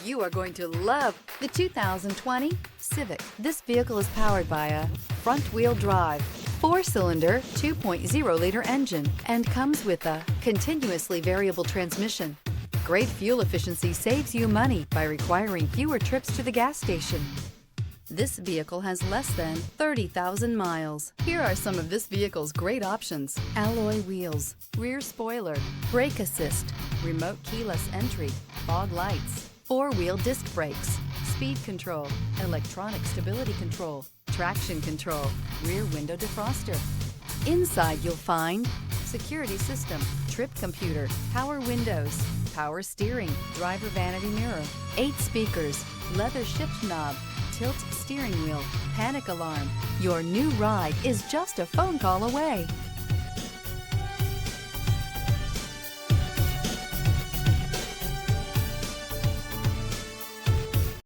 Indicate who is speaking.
Speaker 1: You are going to love the 2020 Civic. This vehicle is powered by a front-wheel drive, 4-cylinder, 2.0-liter engine, and comes with a continuously variable transmission. Great fuel efficiency saves you money by requiring fewer trips to the gas station. This vehicle has less than 30,000 miles. Here are some of this vehicle's great options: alloy wheels, rear spoiler, brake assist, remote keyless entry, fog lights, 4-wheel disc brakes, speed control, electronic stability control, traction control, rear window defroster. Inside you'll find security system, trip computer, power windows, power steering, driver vanity mirror, 8 speakers, leather shift knob, tilt steering wheel, panic alarm. Your new ride is just a phone call away.